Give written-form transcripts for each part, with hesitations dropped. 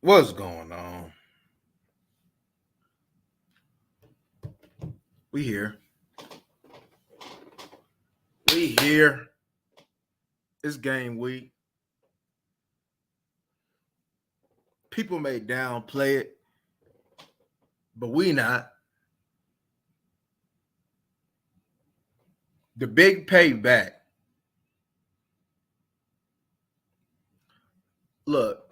What's going on? We here. We here. It's game week. People may downplay it, but we not. The big payback. Look,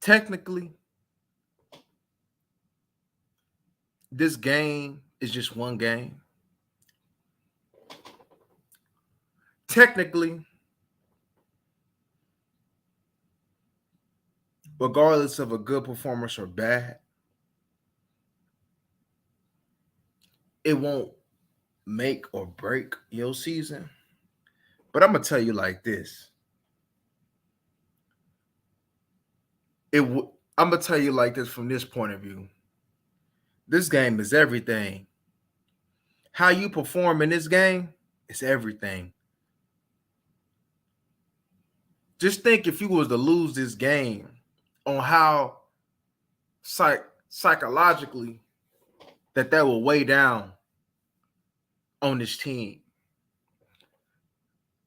technically, this game is just one game. Technically, regardless of a good performance or bad, it won't make or break your season. But I'm gonna tell you like this. I'm gonna tell you like this from this point of view. This game is everything. How you perform in this game is everything. Just think if you was to lose this game on how psychologically that will weigh down on this team.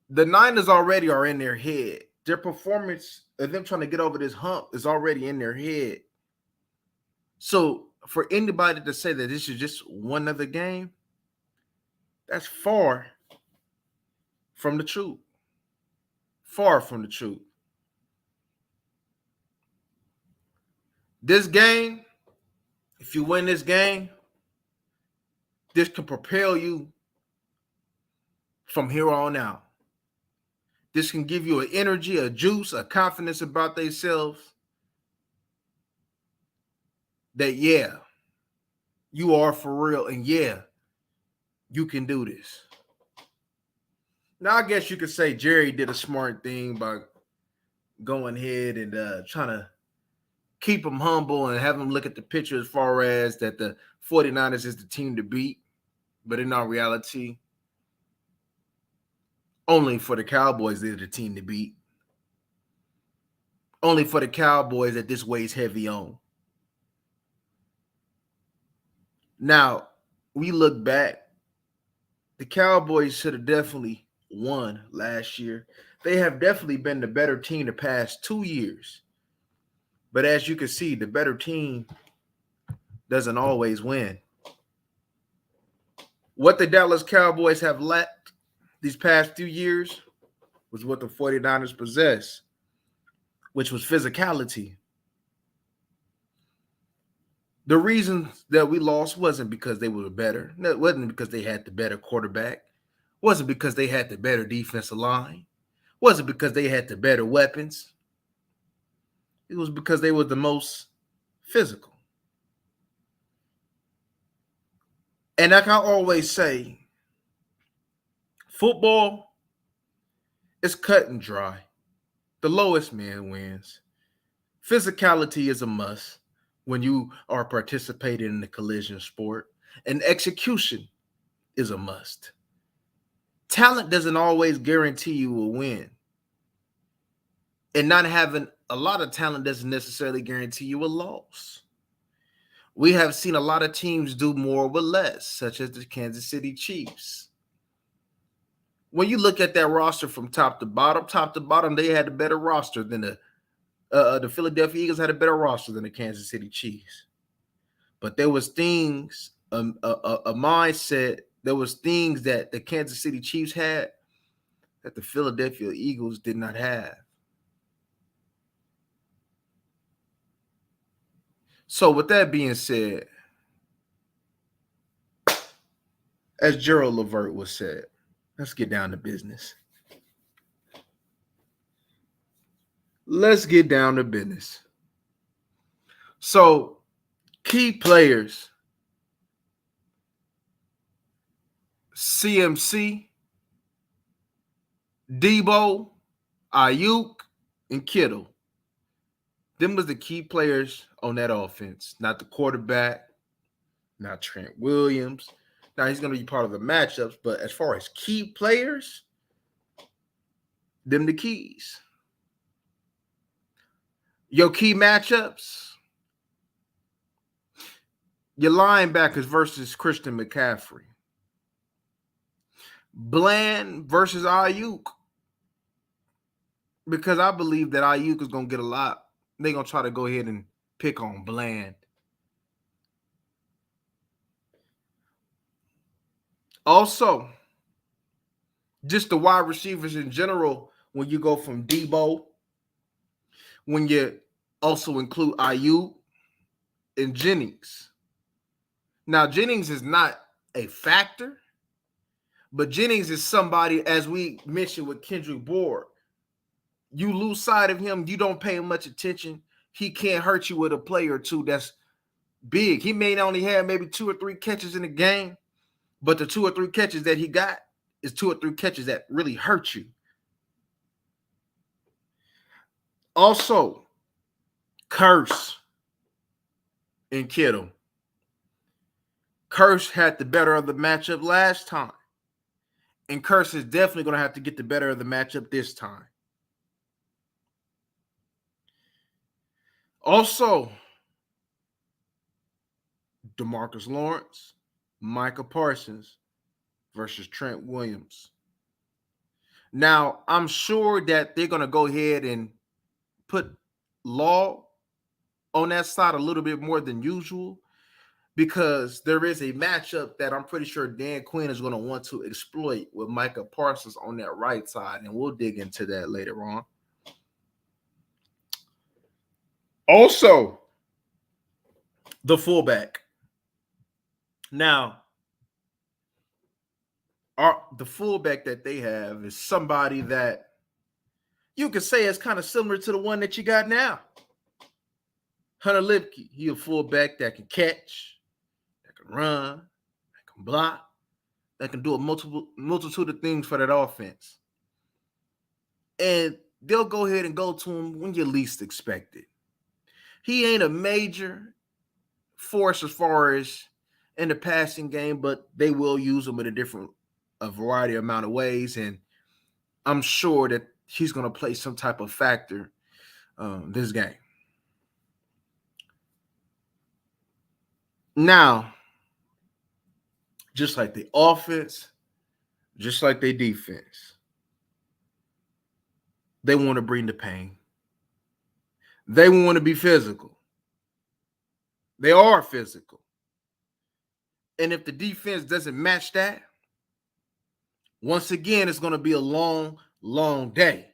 The Niners already are in their head. Their performance of them trying to get over this hump is already in their head. So for anybody to say that this is just one other game, that's far from the truth. Far from the truth. This game, if you win this game, this can propel you from here on out. This can give you an energy, a juice, a confidence about themselves that, yeah, you are for real. And yeah, you can do this. Now, I guess you could say Jerry did a smart thing by going ahead and trying to keep him humble and have him look at the picture as far as that the 49ers is the team to beat. But in all reality, only for the Cowboys they're the team to beat. Only for the Cowboys that this weighs heavy on. Now, we look back, the Cowboys should have definitely won last year. They have definitely been the better team the past 2 years. But as you can see, the better team doesn't always win. What the Dallas Cowboys have lacked these past few years was what the 49ers possess, which was physicality. The reason that we lost wasn't because they were better. No, it wasn't because they had the better quarterback. It wasn't because they had the better defensive line. It wasn't because they had the better weapons. It was because they were the most physical. And like I always say, football is cut and dry. The lowest man wins. Physicality is a must when you are participating in the collision sport, and execution is a must. Talent doesn't always guarantee you a win, and not having a lot of talent doesn't necessarily guarantee you a loss. We have seen a lot of teams do more with less, such as the Kansas City Chiefs. When you look at that roster from top to bottom, they had a better roster than the Philadelphia Eagles had a better roster than the Kansas City Chiefs. But there was things, a mindset, there was things that the Kansas City Chiefs had that the Philadelphia Eagles did not have. So with that being said, as Gerald Levert was said, let's get down to business. Let's get down to business. So, key players: CMC, Debo, Ayuk, and Kittle. Them was the key players on that offense, not the quarterback, not Trent Williams. Now he's going to be part of the matchups, but as far as key players, them the keys. Your key matchups, your linebackers versus Christian McCaffrey. Bland versus Ayuk. Because I believe that Ayuk is going to get a lot. They're going to try to go ahead and pick on Bland. Also, just the wide receivers in general, when you go from Debo, when you also include Ayuk and Jennings. Now, Jennings is not a factor, but Jennings is somebody, as we mentioned with Kendrick Bourne, you lose sight of him, you don't pay him much attention. He can't hurt you with a play or two that's big. He may only have maybe 2 or 3 catches in a game, but the 2 or 3 catches that he got is 2 or 3 catches that really hurt you. Also, Curse and Kittle. Curse had the better of the matchup last time. And Curse is definitely going to have to get the better of the matchup this time. Also, DeMarcus Lawrence, Micah Parsons versus Trent Williams. Now, I'm sure that they're going to go ahead and put Law on that side a little bit more than usual, because there is a matchup that I'm pretty sure Dan Quinn is going to want to exploit with Micah Parsons on that right side, and we'll dig into that later on. Also, the fullback. Now, the fullback that they have is somebody that you could say is kind of similar to the one that you got now. Hunter Lipke, he a fullback that can catch, that can run, that can block, that can do a multitude of things for that offense. And they'll go ahead and go to him when you least expect it. He ain't a major force as far as in the passing game, but they will use him in a variety amount of ways. And I'm sure that he's going to play some type of factor this game. Now, just like the offense, just like their defense, they want to bring the pain. They want to be physical. They are physical. And if the defense doesn't match that, once again, it's going to be a long, long day.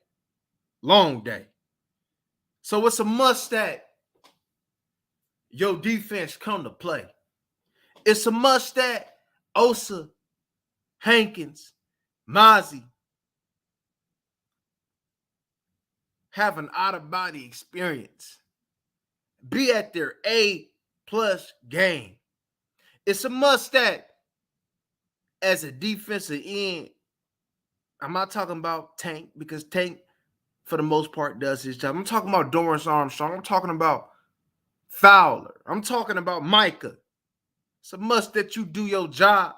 Long day. So it's a must that your defense come to play. It's a must that Osa, Hankins, Mozzie have an out-of-body experience. Be at their A-plus game. It's a must that as a defensive end, I'm not talking about Tank, because Tank, for the most part, does his job. I'm talking about Dorrance Armstrong. I'm talking about Fowler. I'm talking about Micah. It's a must that you do your job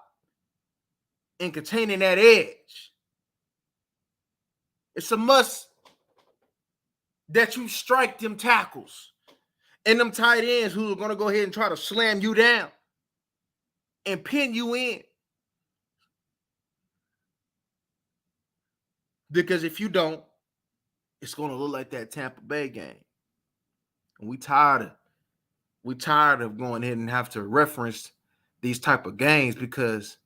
in containing that edge. It's a must that you strike them tackles and them tight ends who are going to go ahead and try to slam you down and pin you in. Because if you don't, it's going to look like that Tampa Bay game. And we tired of going ahead and have to reference these type of games, because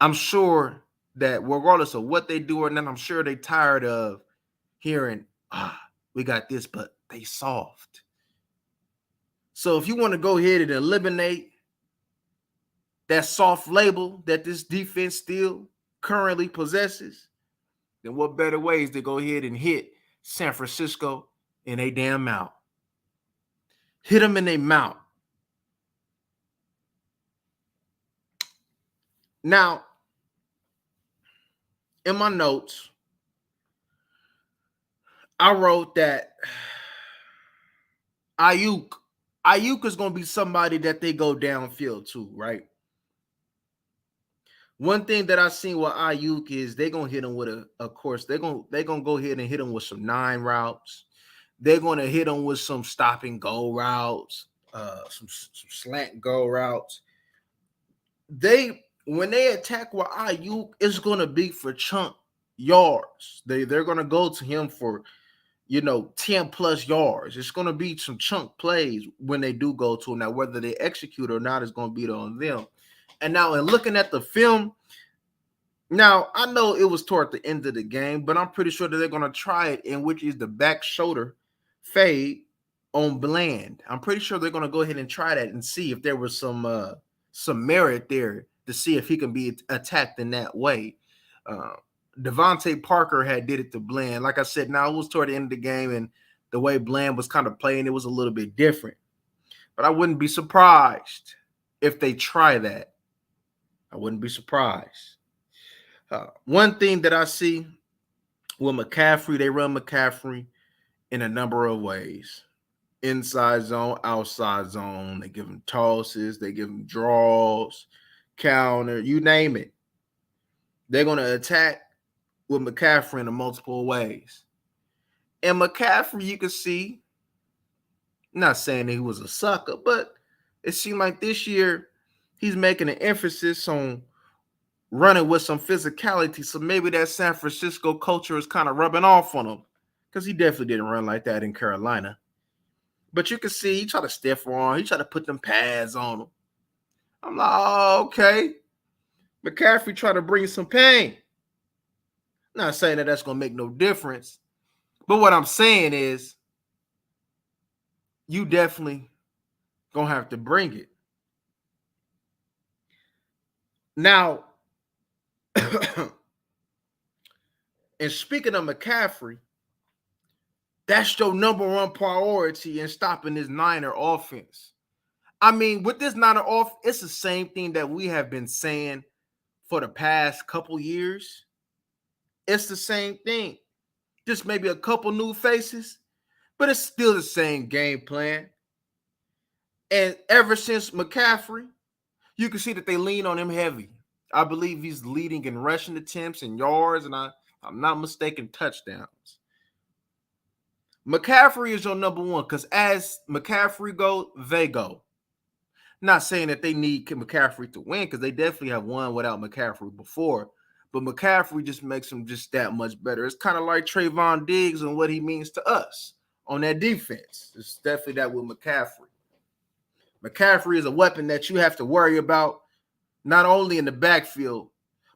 I'm sure that regardless of what they do or not, I'm sure they tired of hearing, we got this, but they soft. So if you want to go ahead and eliminate that soft label that this defense still currently possesses, then what better ways to go ahead and hit San Francisco in a damn mouth? Hit them in their mouth. Now, in my notes, I wrote that Ayuk is going to be somebody that they go downfield to, right? One thing that I've seen with Ayuk is they're going to hit him with of course, they're going to go ahead and hit him with some 9 routes. They're going to hit them with some stop and go routes, some slant go routes. When they attack with Ayuk, it's going to be for chunk yards. They're going to go to him for 10 plus yards. It's going to be some chunk plays when they do go to him. Now, whether they execute or not is going to be on them. And now, in looking at the film, now I know it was toward the end of the game, but I'm pretty sure that they're going to try it, in which is the back shoulder fade on Bland. I'm pretty sure they're going to go ahead and try that and see if there was some merit there to see if he can be attacked in that way. Devontae Parker had did it to Bland. Like I said, now it was toward the end of the game, and the way Bland was kind of playing, it was a little bit different. But I wouldn't be surprised if they try that. I wouldn't be surprised. One thing that I see with McCaffrey, they run McCaffrey in a number of ways. Inside zone, outside zone. They give him tosses. They give him draws, counter, you name it. They're going to attack with McCaffrey in multiple ways. And McCaffrey, you can see, not saying that he was a sucker, but it seemed like this year he's making an emphasis on running with some physicality. So maybe that San Francisco culture is kind of rubbing off on him, because he definitely didn't run like that in Carolina. But you can see he tried to stiff arm. He tried to put them pads on him. I'm like, oh, okay. McCaffrey tried to bring some pain. Not saying that that's going to make no difference. But what I'm saying is you definitely going to have to bring it. Now, and speaking of McCaffrey, that's your number one priority in stopping this Niner offense. I mean, with this Niner offense, it's the same thing that we have been saying for the past couple years. It's the same thing. Just maybe a couple new faces, but it's still the same game plan. And ever since McCaffrey, you can see that they lean on him heavy. I believe he's leading in rushing attempts and yards, and I'm not mistaken, touchdowns. McCaffrey is your number one, because as McCaffrey go, they go. Not saying that they need McCaffrey to win, because they definitely have won without McCaffrey before. But McCaffrey just makes him just that much better. It's kind of like Trayvon Diggs and what he means to us on that defense. It's definitely that with McCaffrey. McCaffrey is a weapon that you have to worry about, not only in the backfield,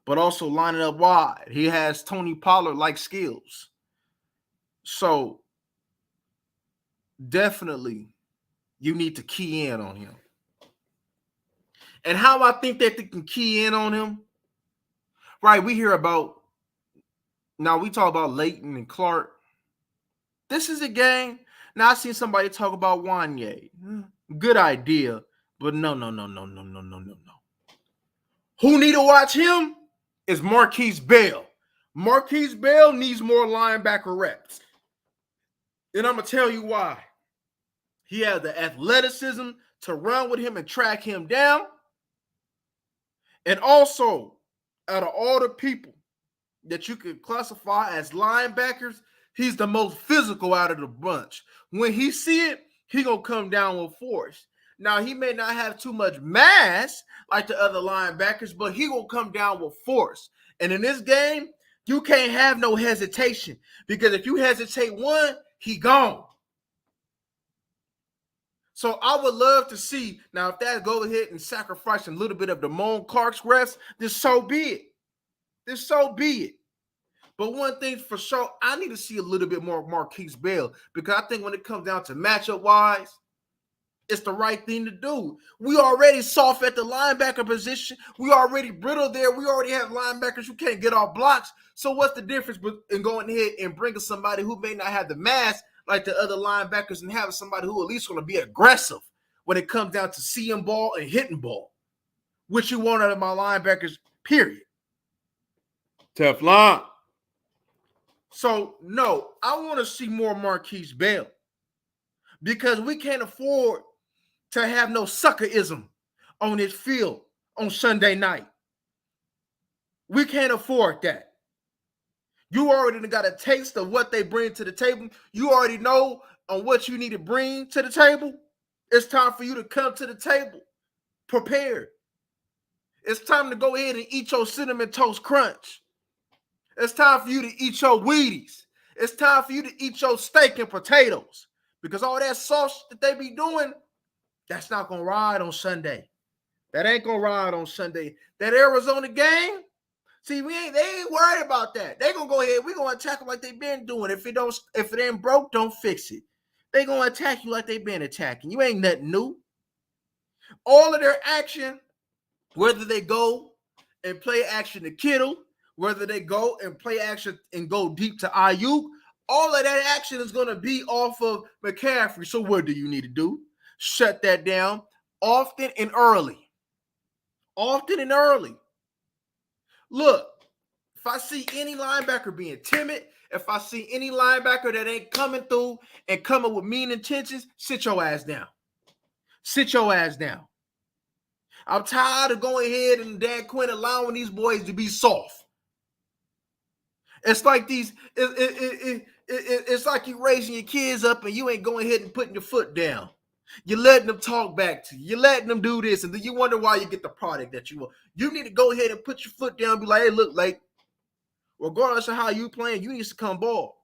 but also lining up wide. He has Tony Pollard-like skills. So definitely you need to key in on him. And how I think that they can key in on him, right, we hear about, now we talk about Leighton and Clark. This is a game. Now I seen somebody talk about Wanye. Good idea, but no. Who need to watch him is Marquise Bell. Marquise Bell needs more linebacker reps. And I'm going to tell you why. He has the athleticism to run with him and track him down. And also, out of all the people that you could classify as linebackers, he's the most physical out of the bunch. When he see it, he going to come down with force. Now, he may not have too much mass like the other linebackers, but he will come down with force. And in this game, you can't have no hesitation, because if you hesitate one, he gone. So I would love to see, now if that go ahead and sacrifice a little bit of Damone Clark's reps, then so be it. But one thing for sure, I need to see a little bit more of Marquise Bell, because I think when it comes down to matchup-wise, it's the right thing to do. We already soft at the linebacker position. We already brittle there. We already have linebackers who can't get off blocks. So what's the difference in going ahead and bringing somebody who may not have the mass like the other linebackers, and having somebody who at least going to be aggressive when it comes down to seeing ball and hitting ball, which you want out of my linebackers, period. Teflon. So, no, I want to see more Marquise Bell, because we can't afford to have no suckerism on this field on Sunday night. We can't afford that. You already got a taste of what they bring to the table. You already know on what you need to bring to the table. It's time for you to come to the table prepared. It's time to go ahead and eat your cinnamon toast crunch. It's time for you to eat your Wheaties. It's time for you to eat your steak and potatoes. Because all that sauce that they be doing, that's not going to ride on Sunday. That ain't going to ride on Sunday. That Arizona game, see, they ain't worried about that. They going to go ahead. We going to attack them like they been doing. If it ain't broke, don't fix it. They going to attack you like they been attacking. You ain't nothing new. All of their action, whether they go and play action to Kittle, whether they go and play action and go deep to Ayuk, all of that action is going to be off of McCaffrey. So what do you need to do? Shut that down often and early. Often and early. Look, if I see any linebacker being timid, if I see any linebacker that ain't coming through and coming with mean intentions, sit your ass down. Sit your ass down. I'm tired of going ahead and Dan Quinn allowing these boys to be soft. It's like it's like you raising your kids up and you ain't going ahead and putting your foot down. You're letting them talk back to you. You're letting them do this, and then you wonder why you get the product that you want. You need to go ahead and put your foot down and be like, hey, look, like, regardless of how you playing, you need to come ball.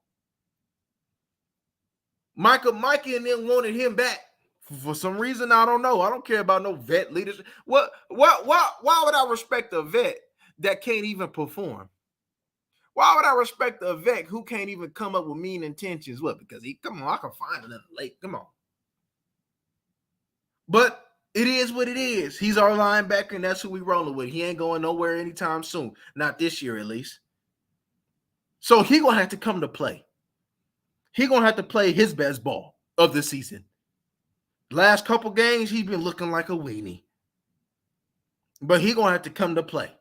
Mikey and them wanted him back. For some reason, I don't know. I don't care about no vet leadership. Why would I respect a vet that can't even perform? Why would I respect a vet who can't even come up with mean intentions? What? Because come on, I can find another lake. Come on. But it is what it is. He's our linebacker, and that's who we rolling with. He ain't going nowhere anytime soon. Not this year, at least. So he gonna have to come to play. He gonna have to play his best ball of the season. Last couple games, he's been looking like a weenie. But he gonna have to come to play.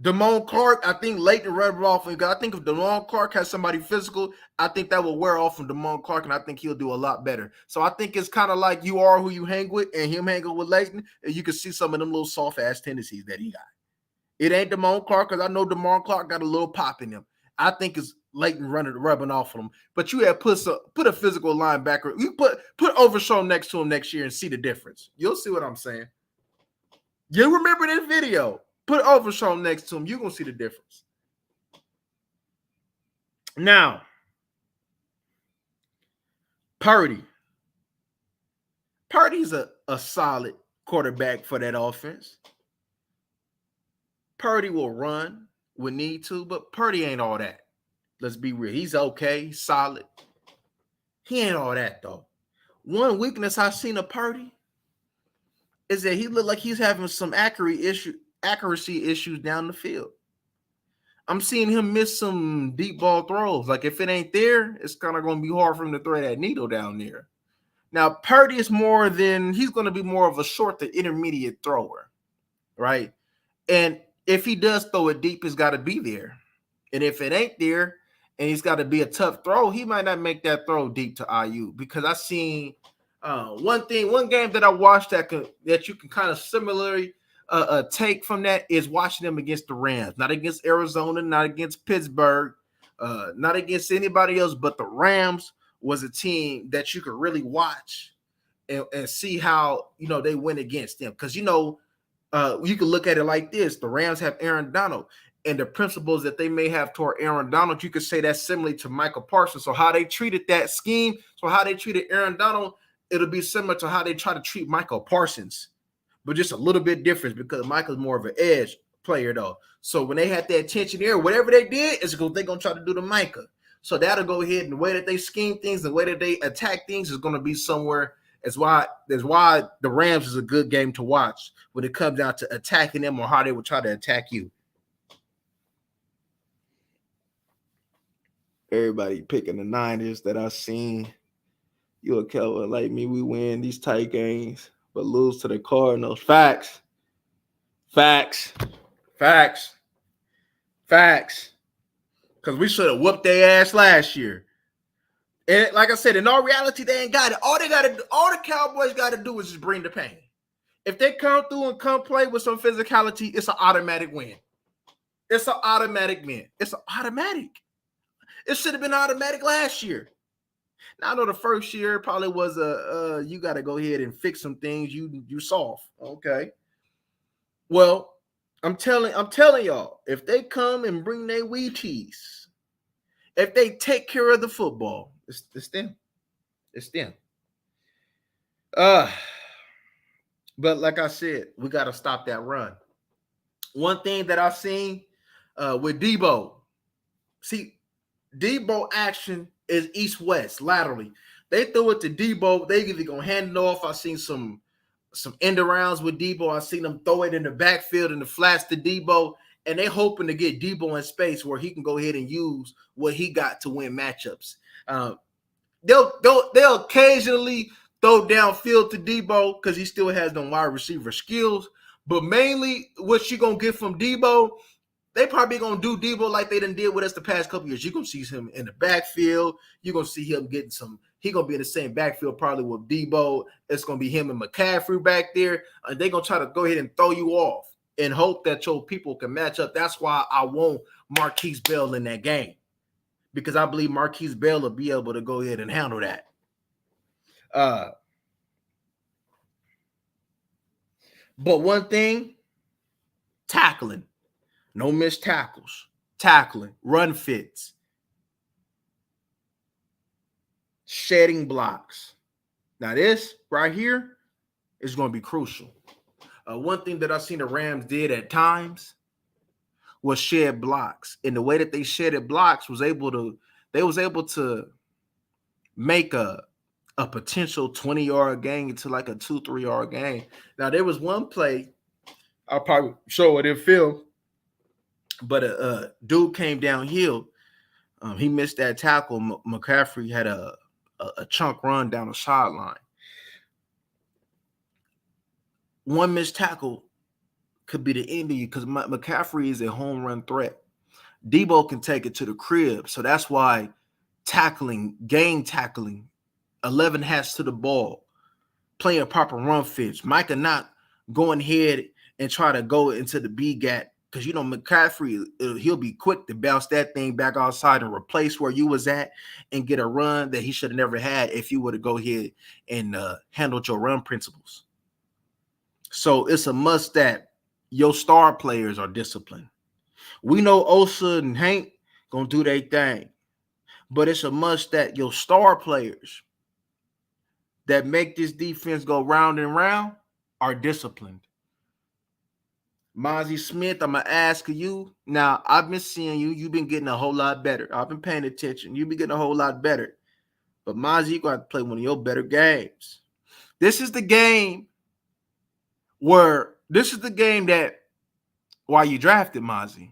Damone Clark, I think Leighton rubbed off. I think if Damone Clark has somebody physical, I think that will wear off from Damone Clark, and I think he'll do a lot better. So I think it's kind of like you are who you hang with, and him hanging with Leighton, and you can see some of them little soft-ass tendencies that he got. It ain't Damone Clark, because I know Damone Clark got a little pop in him. I think it's Leighton rubbing off on him. But you have put a physical linebacker. You put Overshown next to him next year and see the difference. You'll see what I'm saying. You remember this video. Put Overshown next to him. You're going to see the difference. Now, Purdy's a solid quarterback for that offense. Purdy will run when need to, but Purdy ain't all that. Let's be real. He's okay. He's solid. He ain't all that, though. One weakness I've seen of Purdy is that he looked like he's having some accuracy issues down the field. I'm seeing him miss some deep ball throws. Like, if it ain't there, it's kind of going to be hard for him to throw that needle down there. Now, Purdy is he's going to be more of a short to intermediate thrower, right? And if he does throw it deep, it's got to be there. And if it ain't there and he's got to be a tough throw, he might not make that throw deep to Ayuk. Because I seen one game that I watched that you can kind of similarly take from that is watching them against the Rams. Not against Arizona, not against Pittsburgh, not against anybody else, but the Rams was a team that you could really watch and see how, they went against them. Because, you can look at it like this. The Rams have Aaron Donald, and the principles that they may have toward Aaron Donald, you could say that's similar to Michael Parsons. So how they treated that scheme, so how they treated Aaron Donald, it'll be similar to how they try to treat Michael Parsons, but just a little bit different because Michael's more of an edge player, though. So when they had that tension there, whatever they did is because they're going to try to do to Micah. So that'll go ahead, and the way that they scheme things, the way that they attack things is going to be somewhere. That's why the Rams is a good game to watch when it comes down to attacking them or how they would try to attack you. Everybody picking the Niners that I've seen. You a Kelvin like me, we win these tight games, but lose to the Cardinals. Facts. Because we should have whooped their ass last year. And like I said, in all reality, they ain't got it. All the Cowboys got to do is just bring the pain. If they come through and come play with some physicality, it's an automatic win. It's an automatic, man. It's an automatic. It should have been automatic last year. Now I know the first year probably was a you got to go ahead and fix some things you soft. Okay. Well, I'm telling y'all, if they come and bring their wheat cheese, if they take care of the football, it's them. It's them. Uh, but like I said, we got to stop that run. One thing that I've seen with Debo, see, Debo action is east-west laterally. They throw it to Debo, they either gonna hand it off. I've seen some end arounds with Debo. I've seen them throw it in the backfield in the flats to Debo, and they hoping to get Debo in space where he can go ahead and use what he got to win matchups. Uh, they'll occasionally throw downfield to Debo because he still has them wide receiver skills. But mainly, what you gonna get from Debo, they probably gonna do Debo like they done did with us the past couple years. You're gonna see him in the backfield. You're gonna see him getting some. He gonna be in the same backfield probably with Debo. It's gonna be him and McCaffrey back there. They gonna try to go ahead and throw you off and hope that your people can match up. That's why I want Marquise Bell in that game, because I believe Marquise Bell will be able to go ahead and handle that. But one thing, tackling. No missed tackles, tackling, run fits, shedding blocks. Now, this right here is going to be crucial. One thing that I've seen the Rams did at times was shed blocks. And the way that they shedded blocks was able to make a potential 20-yard gain into like a 2-3 yard gain. Now, there was one play, I'll probably show it in film, but a dude came downhill. He missed that tackle. McCaffrey had a chunk run down the sideline. One missed tackle could be the end of you because McCaffrey is a home run threat. Debo can take it to the crib. So that's why game tackling, 11 hats to the ball, playing proper run fits. Micah not going ahead and try to go into the B gap because, McCaffrey, he'll be quick to bounce that thing back outside and replace where you was at and get a run that he should have never had if you would have go ahead and handled your run principles. So it's a must that your star players are disciplined. We know Osa and Hank going to do their thing, but it's a must that your star players that make this defense go round and round are disciplined. Mozzie Smith, I'm going to ask you. Now, I've been seeing you. You've been getting a whole lot better. I've been paying attention. You've been getting a whole lot better. But Mozzie, you're going to have to play one of your better games. This is the game that why you drafted Mozzie.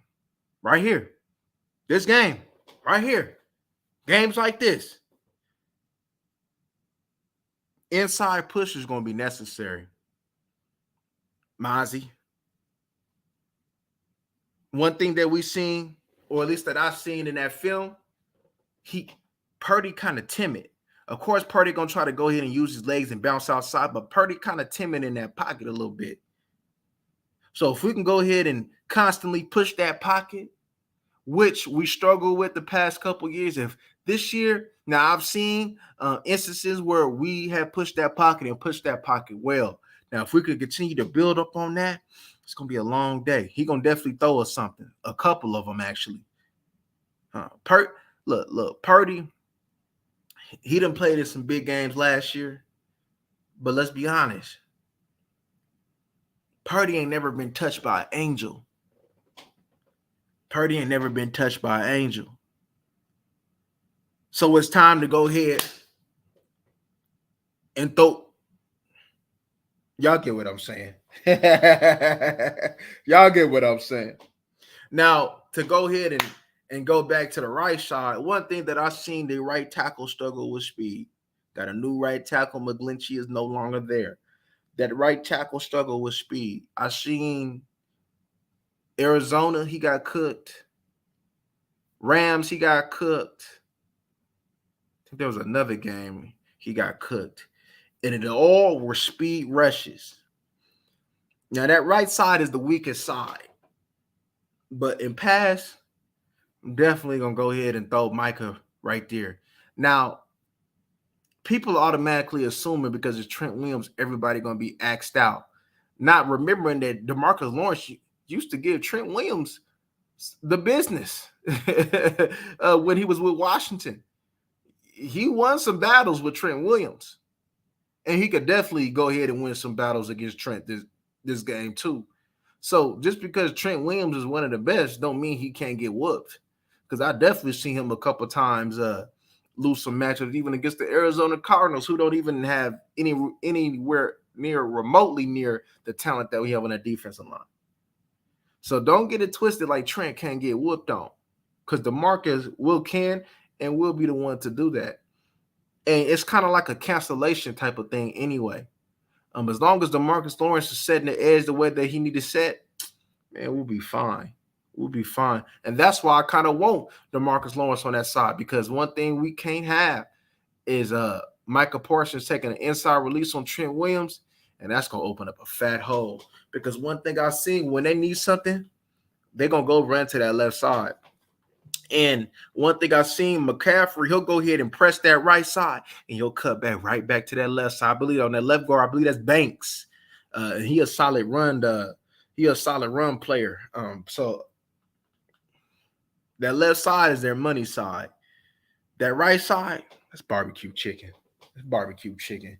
Right here. This game. Right here. Games like this. Inside push is going to be necessary. Mozzie. One thing that we've seen, or at least that I've seen in that film, Purdy kind of timid. Of course, Purdy going to try to go ahead and use his legs and bounce outside, but Purdy kind of timid in that pocket a little bit. So if we can go ahead and constantly push that pocket, which we struggle with the past couple years, if this year, now I've seen instances where we have pushed that pocket and pushed that pocket well. Now, if we could continue to build up on that, it's going to be a long day. He's going to definitely throw us something, a couple of them actually. Purdy, he done played in some big games last year, but let's be honest. Purdy ain't never been touched by an angel. Purdy ain't never been touched by an angel. So it's time to go ahead and throw. Y'all get what I'm saying. Y'all get what I'm saying. Now, to go ahead and go back to the right side, one thing that I've seen the right tackle struggle with speed. Got a new right tackle. McGlinchey is no longer there. That right tackle struggle with speed. I seen Arizona, he got cooked. Rams, he got cooked. I think there was another game he got cooked. And it all were speed rushes. Now, that right side is the weakest side. But in pass, I'm definitely gonna go ahead and throw Micah right there. Now, people automatically assuming because it's Trent Williams, everybody gonna be axed out. Not remembering that DeMarcus Lawrence used to give Trent Williams the business when he was with Washington. He won some battles with Trent Williams, and he could definitely go ahead and win some battles against Trent this game too. So just because Trent Williams is one of the best, don't mean he can't get whooped. Because I definitely seen him a couple times lose some matchups, even against the Arizona Cardinals, who don't even have anywhere near remotely near the talent that we have on that defensive line. So don't get it twisted like Trent can't get whooped on, because DeMarcus can and will be the one to do that. And it's kind of like a cancellation type of thing anyway. As long as DeMarcus Lawrence is setting the edge the way that he need to set, man, we'll be fine. We'll be fine. And that's why I kind of want DeMarcus Lawrence on that side, because one thing we can't have is Micah Parsons taking an inside release on Trent Williams, and that's going to open up a fat hole. Because one thing I've seen, when they need something, they're going to go run to that left side. And one thing I've seen, McCaffrey, he'll go ahead and press that right side, and he'll cut right back to that left side. I believe on that left guard, I believe that's Banks. He a solid run player. So that left side is their money side. That right side, that's barbecue chicken. It's barbecue chicken.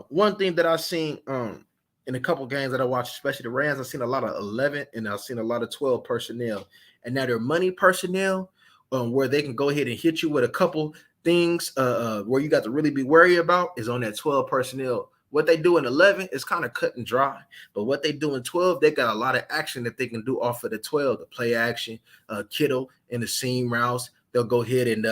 One thing that I've seen in a couple games that I watched, especially the Rams, I've seen a lot of 11 and I've seen a lot of 12 personnel. And now their money personnel, where they can go ahead and hit you with a couple things where you got to really be worried about, is on that 12 personnel. What they do in 11 is kind of cut and dry. But what they do in 12, they got a lot of action that they can do off of the 12, the play action, Kittle in the seam routes. They'll go ahead and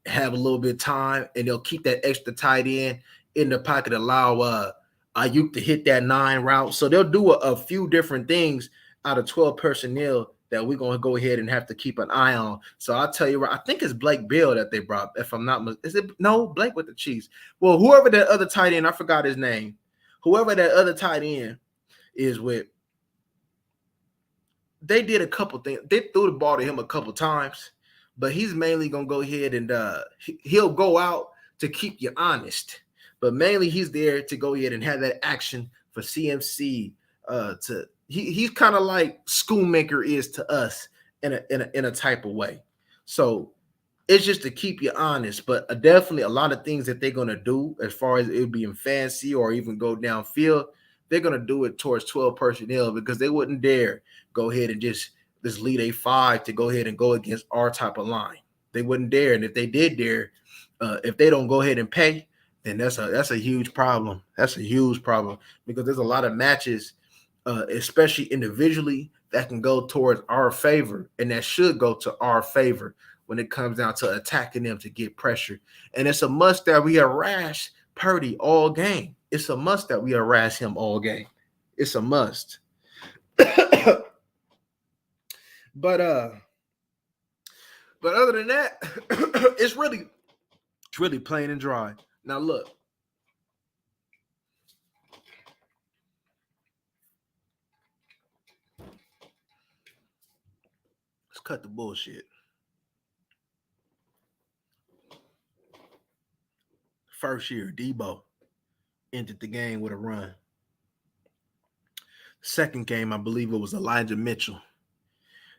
have a little bit of time, and they'll keep that extra tight end in the pocket, allow Ayuk to hit that 9 route. So they'll do a few different things out of 12 personnel that we're going to go ahead and have to keep an eye on. So I'll tell you, I think it's Blake Bill that they brought, if I'm not – is it – no, Blake with the Chiefs. Well, whoever that other tight end, I forgot his name. Whoever that other tight end is with, they did a couple things. They threw the ball to him a couple times, but he's mainly going to go ahead and he'll go out to keep you honest. But mainly he's there to go ahead and have that action for CMC he's kind of like Schoonmaker is to us in a type of way. So it's just to keep you honest, but definitely a lot of things that they're going to do as far as it being fancy or even go downfield, they're going to do it towards 12 personnel, because they wouldn't dare go ahead and just lead a 5 to go ahead and go against our type of line. They wouldn't dare. And if they did dare, if they don't go ahead and pay, then that's a huge problem. That's a huge problem, because there's a lot of matches, especially individually, that can go towards our favor, and that should go to our favor when it comes down to attacking them to get pressure. And it's a must that we harass Purdy all game. It's a must that we harass him all game. It's a must. But other than that, it's really plain and dry. Now look. Let's cut the bullshit. First year, Debo ended the game with a run. Second game, I believe it was Elijah Mitchell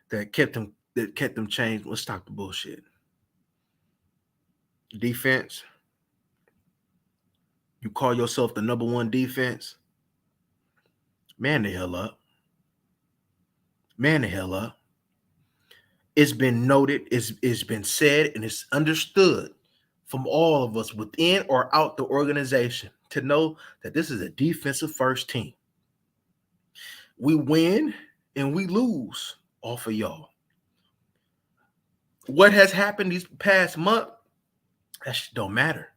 that kept them changed. Let's stop the bullshit. Defense. You call yourself the number one defense? Man the hell up. Man the hell up. It's been noted, it's been said, and it's understood from all of us within or out the organization to know that this is a defensive first team. We win and we lose off of y'all. What has happened these past month, that shit don't matter.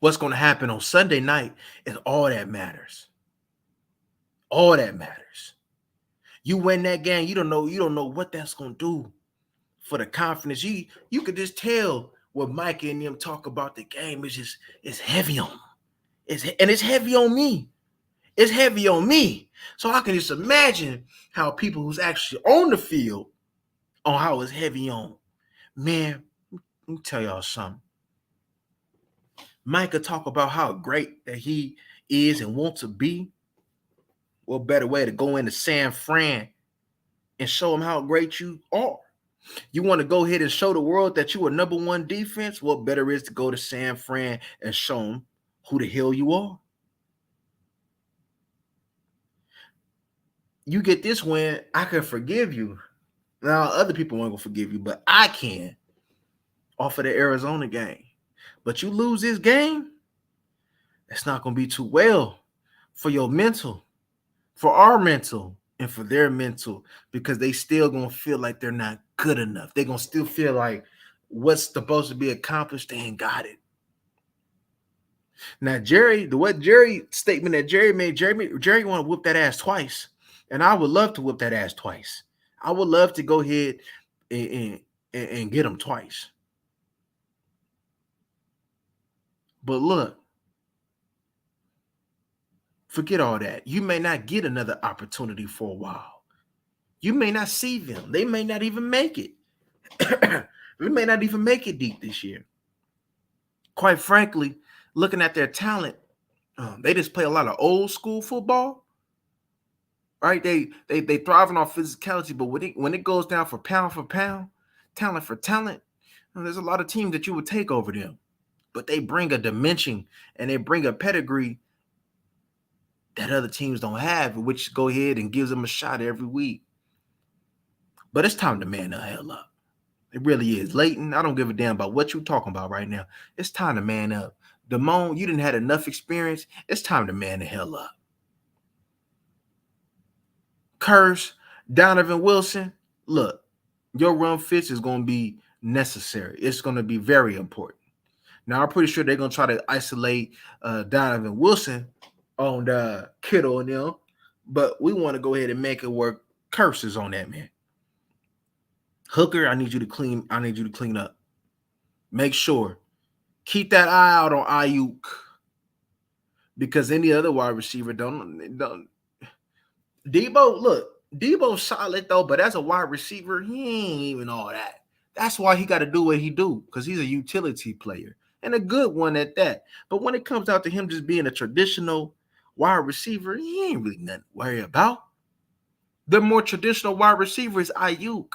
What's going to happen on Sunday night is all that matters. All that matters. You win that game, you don't know what that's going to do for the confidence. You could just tell what Mike and them talk about the game. It's heavy on them. It's heavy on me. It's heavy on me. So I can just imagine how people who's actually on the field on how it's heavy on. Man, let me tell y'all something. Mike could talk about how great that he is and wants to be. What better way to go into San Fran and show them how great you are? You want to go ahead and show the world that you are number one defense? What better is to go to San Fran and show them who the hell you are? You get this win, I can forgive you. Now, other people won't forgive you, but I can off of the Arizona game. But you lose this game, it's not going to be too well for your mental, for our mental, and for their mental, because they still going to feel like they're not good enough. They're going to still feel like what's supposed to be accomplished, they ain't got it. Now, Jerry statement that Jerry made, Jerry want to whoop that ass twice. And I would love to whoop that ass twice. I would love to go ahead and get him twice. But look, forget all that. You may not get another opportunity for a while. You may not see them. They may not even make it. We may not even make it deep this year. Quite frankly, looking at their talent, they just play a lot of old school football. Right? They thriving on physicality, but when it goes down for pound, talent for talent, there's a lot of teams that you would take over them. But they bring a dimension and they bring a pedigree that other teams don't have, which go ahead and gives them a shot every week. But it's time to man the hell up. It really is. Leighton, I don't give a damn about what you're talking about right now. It's time to man up. Damone, you didn't have enough experience. It's time to man the hell up. Curse, Donovan Wilson, look, your run fits is going to be necessary. It's going to be very important. Now, I'm pretty sure they're going to try to isolate Donovan Wilson on the Kittle and them, but we want to go ahead and make it work. Curses on that, man. Hooker, I need you to clean up. Make sure. Keep that eye out on Ayuk, because any other wide receiver don't. Debo's solid though, but as a wide receiver, he ain't even all that. That's why he got to do what he do, because he's a utility player and a good one at that. But when it comes out to him just being a traditional wide receiver, he ain't really nothing to worry about. The more traditional wide receiver is Ayuk.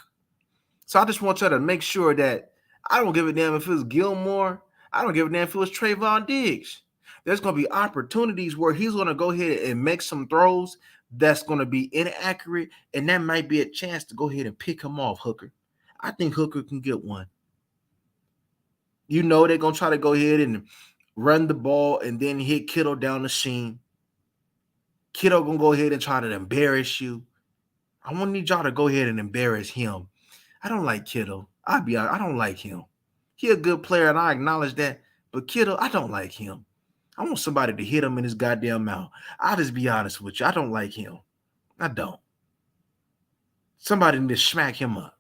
So I just want y'all to make sure that I don't give a damn if it was Gilmore. I don't give a damn if it was Trayvon Diggs. There's going to be opportunities where he's going to go ahead and make some throws that's going to be inaccurate, and that might be a chance to go ahead and pick him off, Hooker. I think Hooker can get one. You know they're going to try to go ahead and run the ball and then hit Kittle down the seam. Kittle going to go ahead and try to embarrass you. I want to need y'all to go ahead and embarrass him. I don't like Kittle. I'll be honest, I don't like him. He a good player, and I acknowledge that. But Kittle, I don't like him. I want somebody to hit him in his goddamn mouth. I'll just be honest with you. I don't like him. I don't. Somebody need to smack him up.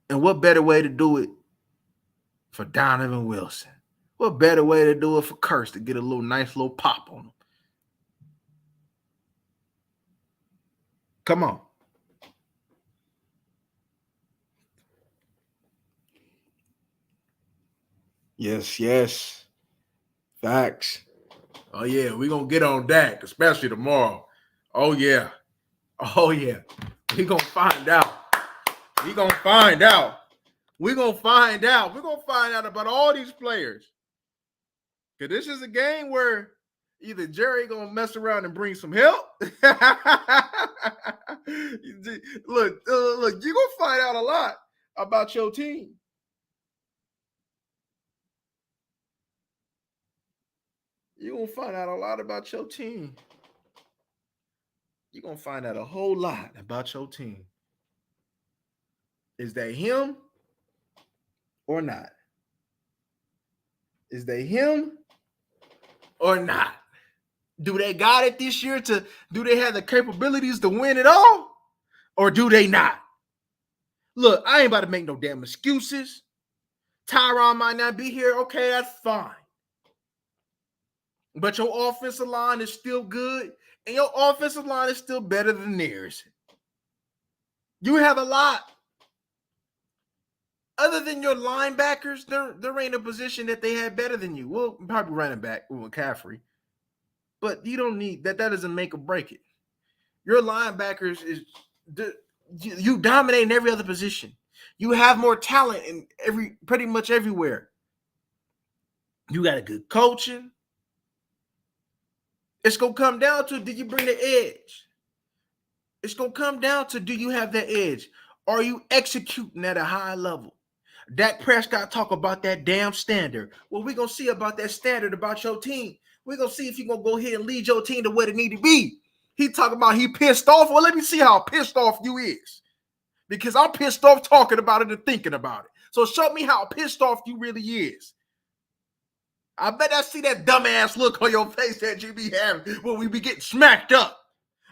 And what better way to do it for Donovan Wilson? What better way to do it for Curse to get a nice little pop on him? Come on. Yes. Facts. Oh, yeah, we're going to get on that, especially tomorrow. Oh, yeah. We're going to find out. We're going to find out. We're going to find out about all these players. Because this is a game where either Jerry going to mess around and bring some help. Look, you're going to find out a lot about your team. You're going to find out a lot about your team. You're going to find out a whole lot about your team. Is that him or not? Is they him or not? Do they got it this year? Do they have the capabilities to win it all? Or do they not? Look, I ain't about to make no damn excuses. Tyron might not be here. Okay, that's fine. but your offensive line is still good, and your offensive line is still better than theirs. You have a lot. Other than your linebackers, there ain't a position that they had better than you. Well, probably running back with McCaffrey. But you don't need that. That doesn't make or break it. Your linebackers is you dominate in every other position. You have more talent in pretty much everywhere. You got a good coaching. It's gonna come down to, do you bring the edge? It's gonna come down to, do you have that edge? Are you executing at a high level? Dak Prescott talk about that damn standard. Well, we're gonna see about that standard about your team. We're gonna see if you're gonna go ahead and lead your team to where they need to be. He talking about he pissed off. Well, let me see how pissed off you is. Because I'm pissed off talking about it and thinking about it. So show me how pissed off you really is. I bet I see that dumbass look on your face that you be having when we be getting smacked up.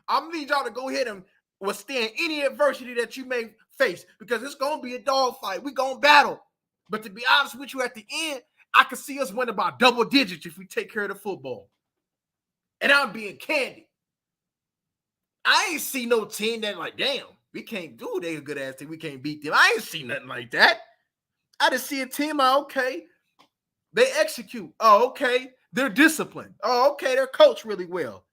I'm gonna need y'all to go ahead and withstand any adversity that you may face, because it's gonna be a dogfight. We're gonna battle. But to be honest with you, at the end, I can see us winning by double digits if we take care of the football. And I'm being candid. I ain't see no team that like, damn, we can't do they a good ass team. We can't beat them. I ain't see nothing like that. I just see a team okay, they execute. Oh, okay, they're disciplined. Oh, okay, they're coached really well.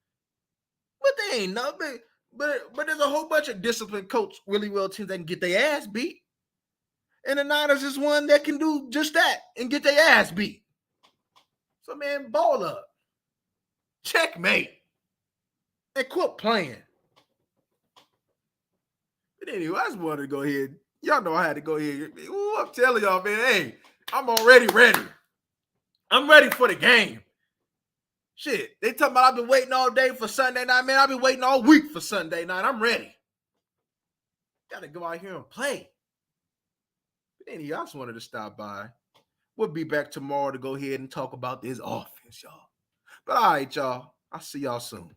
But they ain't nothing. But there's a whole bunch of disciplined coach really well teams that can get their ass beat. And the Niners is one that can do just that and get their ass beat. So, man, ball up. Checkmate. And quit playing. But anyway, I just wanted to go ahead. Y'all know I had to go ahead. Ooh, I'm telling y'all, man, hey, I'm already ready. I'm ready for the game. Shit, they talking about I've been waiting all day for Sunday night. Man, I've been waiting all week for Sunday night. I'm ready. Got to go out here and play. But anyway, I just wanted to stop by. We'll be back tomorrow to go ahead and talk about this offense, y'all. But all right, y'all. I'll see y'all soon.